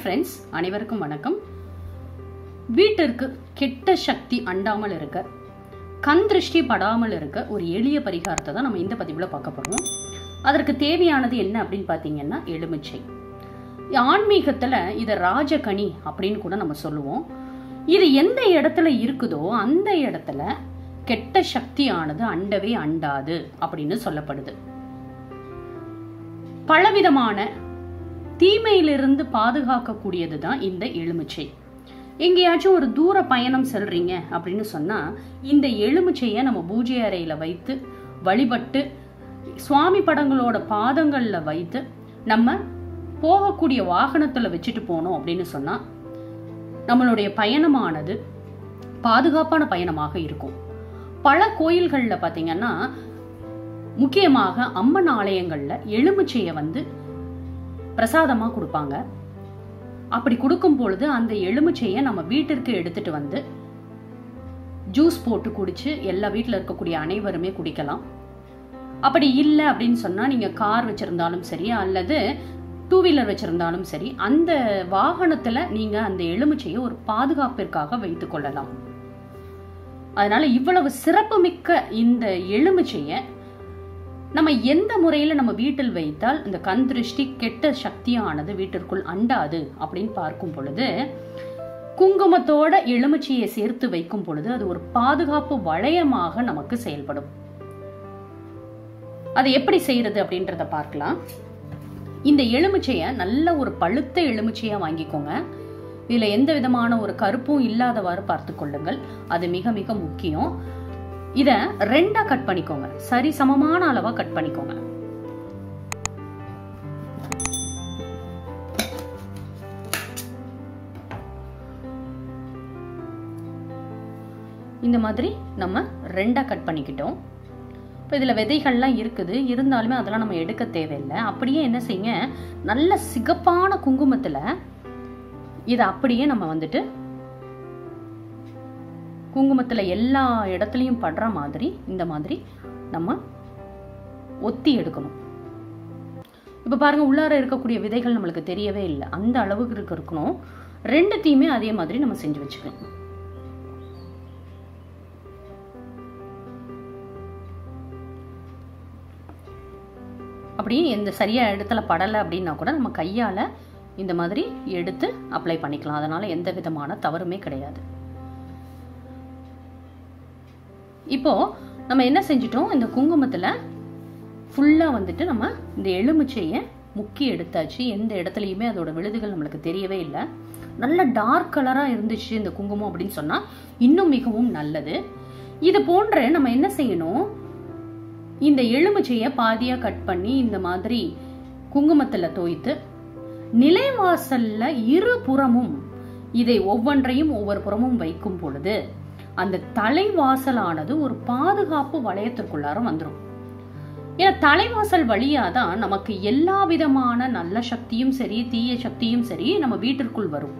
Friends, அனைவருக்கும் வணக்கம். வீட்டிற்கு கெட்ட சக்தி அண்டாமல் இருக்க, கண் திருஷ்டி படாமல் இருக்க ஒரு எளிய பரிகாரத்தை தான் நம்ம இந்த பதிவில் பார்க்க போறோம். அதற்கு தேவையானது என்ன அப்படின்னு பார்த்தீங்கன்னா எலுமிச்சை. ஆன்மீகத்தில் இதை ராஜகனி அப்படின்னு கூட நம்ம சொல்லுவோம். இது எந்த இடத்துல இருக்குதோ அந்த இடத்துல கெட்ட சக்தியானது அண்டவே அண்டாது அப்படின்னு சொல்லப்படுது. பலவிதமான தீமையிலிருந்து பாதுகாக்கக்கூடியது தான் இந்த எலுமிச்சை. எங்கேயாச்சும் ஒரு தூர பயணம் செல்றீங்க அப்படின்னு சொன்னா இந்த எலுமிச்சையை நம்ம பூஜை அறையில வைத்து வழிபட்டு சுவாமி படங்களோட பாதங்கள்ல வைத்து நம்ம போகக்கூடிய வாகனத்துல வச்சுட்டு போனோம் அப்படின்னு சொன்னா நம்மளுடைய பயணமானது பாதுகாப்பான பயணமாக இருக்கும். பல கோயில்கள்ல பாத்தீங்கன்னா, முக்கியமாக அம்மன் ஆலயங்கள்ல எலுமிச்சையை பிரசாதமா கொடுப்பாங்க. அப்படி கொடுக்கும் பொழுது அந்த எலுமிச்சையை நம்ம வீட்டிற்கு எடுத்துட்டு வந்து ஜூஸ் போட்டு குடிச்சு எல்லா வீட்டில் இருக்கக்கூடிய அனைவருமே குடிக்கலாம். அப்படி இல்லை அப்படின்னு சொன்னா நீங்க கார் வச்சிருந்தாலும் சரி அல்லது 2 வீலர் வச்சிருந்தாலும் சரி, அந்த வாகனத்துல நீங்க அந்த எலுமிச்சையை ஒரு பாதுகாப்பிற்காக வைத்துக் கொள்ளலாம். அதனால இவ்வளவு சிறப்புமிக்க இந்த எலுமிச்சையை நம்ம எந்த முறையில நம்ம வீட்டில் வைத்தால் இந்த கண் திருஷ்டி கெட்ட சக்தியானது வீட்டிற்குள் அண்டாது அப்படின்னு பார்க்கும் பொழுது, குங்குமத்தோட எலுமிச்சையை சேர்த்து வைக்கும் பொழுது அது ஒரு பாதுகாப்பு வளையமாக நமக்கு செயல்படும். அதை எப்படி செய்யறது அப்படின்றத பார்க்கலாம். இந்த எலுமிச்சையை நல்ல ஒரு பழுத்த எலுமிச்சையா வாங்கிக்கோங்க. இதுல எந்த விதமான ஒரு கருப்பும் இல்லாதவாறு பார்த்து கொள்ளுங்கள். அது மிக மிக முக்கியம். இத 2ஆ கட் பண்ணிக்கோங்க. சரி சமமான அளவா கட் பண்ணிக்கோங்க. இந்த மாதிரி நம்ம 2ஆ கட் பண்ணிக்கிட்டோம். இப்போ இதுல விதைகள்லாம் இருக்குது, இருந்தாலுமே அதெல்லாம் நம்ம எடுக்க தேவையில்லை. அப்படியே என்ன செய்யுங்க, நல்ல சிகப்பான குங்குமத்துல இதை அப்படியே நம்ம குங்குமத்துல எல்லா இடத்துலயும் படுற மாதிரி இந்த மாதிரி நம்ம ஒத்தி எடுக்கணும். இப்ப பாருங்க, உள்ளார இருக்கக்கூடிய விதைகள் நம்மளுக்கு தெரியவே இல்லை. அந்த அளவுக்கு இருக்கணும். 2த்தையுமே அதே மாதிரி நம்ம செஞ்சு வச்சுக்கணும். அப்படி எந்த சரியா இடத்துல படலை அப்படின்னா கூட நம்ம கையால இந்த மாதிரி எடுத்து அப்ளை பண்ணிக்கலாம். அதனால எந்த விதமான தவறுமே கிடையாது. இப்போ நம்ம என்ன செஞ்சிட்டோம், இந்த குங்குமத்துல ஃபுல்லா நம்ம இந்த எலுமிச்சையை முக்கி எடுத்தாச்சு. எந்த இடத்துலயுமே அதோட விழுதுகள் நம்மளுக்கு தெரியவே இல்லை. நல்ல டார்க் கலரா இருந்துச்சு இந்த குங்குமம் அப்படின்னு சொன்னா இன்னும் மிகவும் நல்லது. இது போன்ற நம்ம என்ன செய்யணும், இந்த எலுமிச்சையை பாதியா கட் பண்ணி இந்த மாதிரி குங்குமத்துல தோய்த்து நிலைவாசல்ல இருபுறமும் இதை ஒவ்வொன்றையும் ஒவ்வொரு புறமும் வைக்கும் பொழுது அந்த தலைவாசலானது ஒரு பாதுகாப்பு வளையத்திற்குள்ளார வந்துடும். ஏன்னா தலைவாசல் வழியாதான் நமக்கு எல்லா விதமான நல்ல சக்தியும் சரி தீய சக்தியும் சரி நம்ம வீட்டிற்குள் வரும்.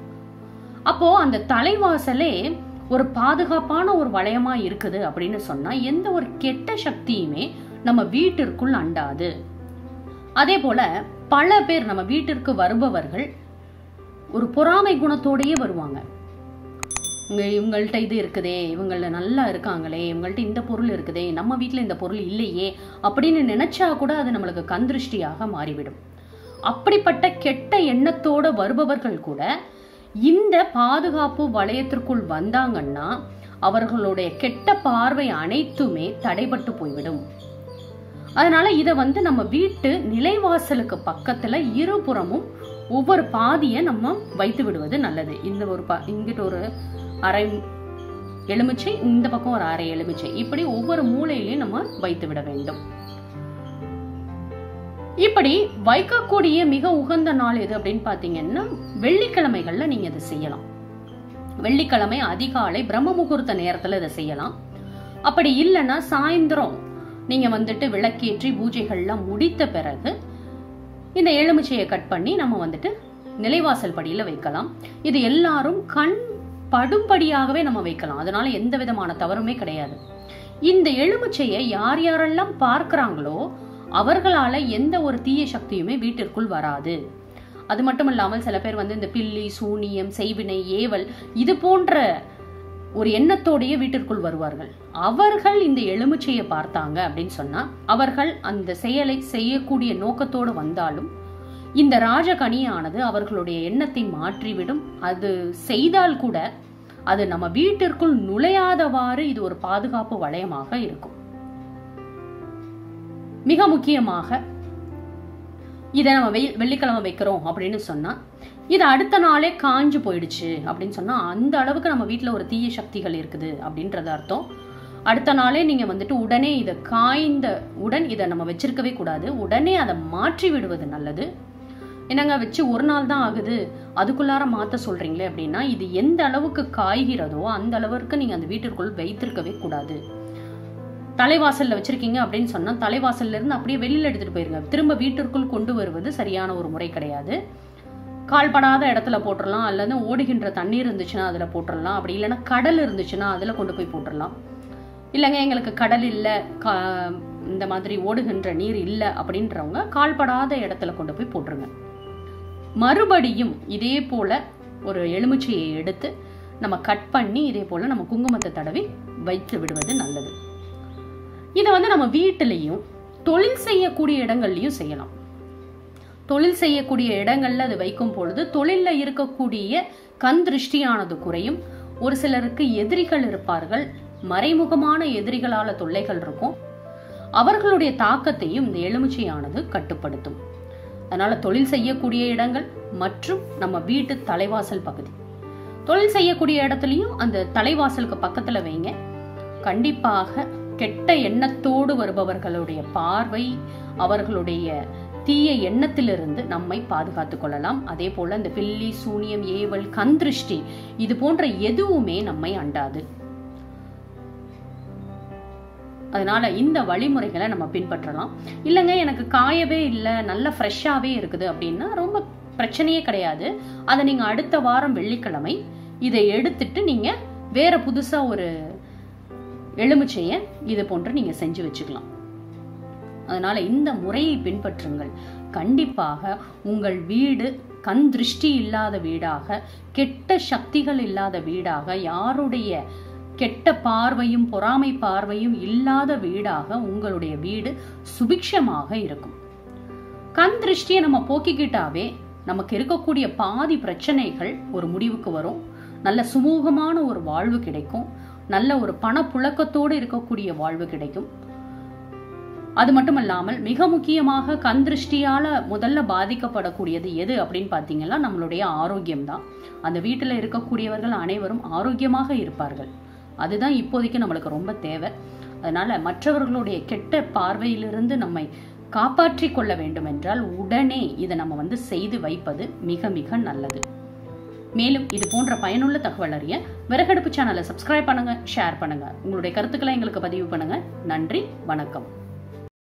அப்போ அந்த தலைவாசலே ஒரு பாதுகாப்பான ஒரு வளையமா இருக்குது அப்படின்னு சொன்னா எந்த ஒரு கெட்ட சக்தியுமே நம்ம வீட்டிற்குள் அண்டாது. அதே போல பல பேர் நம்ம வீட்டிற்கு வருபவர்கள் ஒரு பொறாமை குணத்தோடயே வருவாங்க. இவங்கள்ட்ட இது இருக்குதே, இவங்கள நல்லா இருக்காங்களே, இவங்கள்ட்ட இந்த பொருள் இருக்குதே, நம்ம வீட்டுல இந்த பொருள் இல்லையே அப்படின்னு நினைச்சா கூட அது நம்மளுக்கு கண் திருஷ்டியாக மாறிவிடும். அப்படிப்பட்ட கெட்ட எண்ணத்தோட வருபவர்கள் கூட இந்த பாதுகாப்பு வளையத்திற்குள் வந்தாங்கன்னா அவர்களுடைய கெட்ட பார்வை அனைத்துமே தடைபட்டு போய்விடும். அதனால இத நம்ம வீட்டு நிலைவாசலுக்கு பக்கத்துல இருபுறமும் ஒவ்வொரு பாதியை நம்ம வைத்து விடுவது நல்லது. இந்த ஒரு இங்கிட்ட ஒரு அரை எலுமிச்சை, இந்த பக்கம் ஒரு அரை எலுமிச்சை, இப்படி ஒவ்வொரு மூலையிலையும் நம்ம வைத்து விட வேண்டும். இப்படி வைக்கக்கூடிய மிக உகந்த நாள் எது அப்படின்னு பாத்தீங்கன்னா வெள்ளிக்கிழமைகள்ல நீங்க இதை செய்யலாம். வெள்ளிக்கிழமை அதிகாலை பிரம்ம முகூர்த்த நேரத்துல இதை செய்யலாம். அப்படி இல்லைன்னா சாயந்தரம் நீங்க விளக்கேற்றி பூஜைகள்லாம் முடித்த பிறகு இந்த எலுமிச்சையை கட் பண்ணி நம்ம நிலைவாசல் படியில வைக்கலாம். இது எல்லாரும் கண் படும்படியாகவே நம்ம வைக்கலாம். அதனால எந்த விதமான தவறுமே கிடையாது. இந்த எலுமிச்சையை யார் யாரெல்லாம் பார்க்கிறாங்களோ அவர்களால எந்த ஒரு தீய சக்தியுமே வீட்டிற்குள் வராது. அது மட்டும் இல்லாமல் சில பேர் வந்து இந்த பில்லி, சூனியம், செய்வினை, ஏவல் இது போன்ற ஒரு எண்ணத்தோடைய வீட்டிற்குள் வருவார்கள். அவர்கள் இந்த எலுமிச்சையை பார்த்தாங்க அப்படின்னு சொன்னா அவர்கள் அந்த செயலை செய்யக்கூடிய நோக்கத்தோடு வந்தாலும் இந்த ராஜகனியானது அவர்களுடைய எண்ணத்தை மாற்றிவிடும். அது செய்தால் கூட அது நம்ம வீட்டிற்குள் நுழையாதவாறு இது ஒரு பாதுகாப்பு வளையமாக இருக்கும். மிக முக்கியமாக இதை நம்ம வெள்ளிக்கிழமை வைக்கிறோம் அப்படின்னு சொன்னா இது அடுத்த நாளே காஞ்சு போயிடுச்சு அப்படின்னு சொன்னா அந்த அளவுக்கு நம்ம வீட்டுல ஒரு தீய சக்திகள் இருக்குது அப்படின்றது அர்த்தம். அடுத்த நாளே நீங்க வந்துட்டு உடனே இதை காய்ந்த இதை நம்ம வச்சிருக்கவே கூடாது. உடனே அதை மாற்றி விடுவது நல்லது. என்னங்க வச்சு ஒரு நாள் தான் ஆகுது, அதுக்குள்ளார மாத்த சொல்றீங்களே அப்படின்னா இது எந்த அளவுக்கு காய்கிறதோ அந்த அளவுக்கு நீங்க அந்த வீட்டிற்குள் வைத்திருக்கவே கூடாது. தலைவாசல்ல வச்சிருக்கீங்க அப்படின்னு சொன்னா தலைவாசல்ல இருந்து அப்படியே வெளியில எடுத்துட்டு போயிருங்க. திரும்ப வீட்டிற்குள் கொண்டு வருவது சரியான ஒரு முறை கிடையாது. கால்படாத இடத்துல போட்டுடலாம், அல்லது ஓடுகின்ற தண்ணீர் இருந்துச்சுன்னா அதுல போட்டுடலாம், அப்படி இல்லைன்னா கடல் இருந்துச்சுன்னா அதுல கொண்டு போய் போட்டுடலாம். இல்லைங்க எங்களுக்கு கடல் இல்லை, இந்த மாதிரி ஓடுகின்ற நீர் இல்லை அப்படின்றவங்க கால்படாத இடத்துல கொண்டு போய் போட்டுருங்க. மறுபடியும் இதே போல ஒரு எலுமிச்சையை எடுத்து நம்ம கட் பண்ணி இதே போல நம்ம குங்குமத்தை தடவி வைத்து விடுவது நல்லது. இதை வந்து நம்ம வீட்டிலையும் தொழில் செய்யக்கூடிய இடங்கள்லையும் செய்யலாம். தொழில் செய்யக்கூடிய இடங்கள்ல அது வைக்கும் பொழுது தொழில்ல இருக்கக்கூடிய கண் திருஷ்டியானது குறையும். ஒரு சிலருக்கு எதிரிகள் இருப்பார்கள், மறைமுகமான எதிரிகளால தொல்லைகள் இருக்கும். அவர்களுடைய தாக்கத்தையும் இந்த எலுமிச்சையானது கட்டுப்படுத்தும். அதனால தொழில் செய்யக்கூடிய இடங்கள் மற்றும் நம்ம வீட்டு தலைவாசல் பகுதி, தொழில் செய்யக்கூடிய இடத்துலயும் அந்த தலைவாசலுக்கு பக்கத்துல வைங்க. கண்டிப்பாக கெட்ட எண்ணத்தோடு வருபவர்களுடைய பார்வை, அவர்களுடைய தீய எண்ணத்திலிருந்து நம்மை பாதுகாத்துக் கொள்ளலாம். அதே போல இந்த பில்லி, சூனியம், ஏவல், கண் திருஷ்டி இது போன்ற எதுவுமே நம்மை அண்டாது. அதனால இந்த வழிமுறைகளை நம்ம பின்பற்றலாம். இல்லைங்க எனக்கு காயவே இல்லை, நல்ல ஃப்ரெஷ்ஷாவே இருக்குது அப்படின்னா ரொம்ப பிரச்சனையே கிடையாது. அதை நீங்க அடுத்த வாரம் வெள்ளிக்கிழமை இதை எடுத்துட்டு நீங்க வேற புதுசா ஒரு எலுமிச்சைய இது போன்று நீங்க செஞ்சு வச்சுக்கலாம். அதனால இந்த முறையை பின்பற்றுங்கள். கண்டிப்பாக உங்கள் வீடு கண் திருஷ்டி இல்லாத வீடாக, கெட்ட சக்திகள் இல்லாத வீடாக, யாருடைய கெட்ட பார்வையும் பொறாமை பார்வையும் இல்லாத வீடாக உங்களுடைய வீடு சுபிக்ஷமாக இருக்கும். கண் திருஷ்டியை நம்ம போக்கிக்கிட்டாவே நமக்கு இருக்கக்கூடிய பாதி பிரச்சனைகள் ஒரு முடிவுக்கு வரும். நல்ல சுமூகமான ஒரு வாழ்வு கிடைக்கும். நல்ல ஒரு பணப்புழக்கத்தோடு இருக்கக்கூடிய வாழ்வு கிடைக்கும். அது மட்டும் இல்லாமல் மிக முக்கியமாக கண் திருஷ்டியால முதல்ல பாதிக்கப்படக்கூடியது எது அப்படின்னு பாத்தீங்கன்னா நம்மளுடைய ஆரோக்கியம் தான். அந்த வீட்டுல இருக்கக்கூடியவர்கள் அனைவரும் ஆரோக்கியமாக இருப்பார்கள். அதுதான் இப்போதைக்கு நம்மளுக்கு ரொம்ப தேவை. அதனால மற்றவர்களுடைய கெட்ட பார்வையிலிருந்து நம்மை காப்பாற்றி கொள்ள வேண்டும் என்றால் உடனே இதை நம்ம வந்து செய்து வைப்பது மிக மிக நல்லது. மேலும் இது போன்ற பயனுள்ள தகவல் அறிய விறகடுப்பு சேனலை சப்ஸ்கிரைப் பண்ணுங்க, ஷேர் பண்ணுங்க, உங்களுடைய கருத்துக்களை எங்களுக்கு பதிவு பண்ணுங்க. நன்றி, வணக்கம்.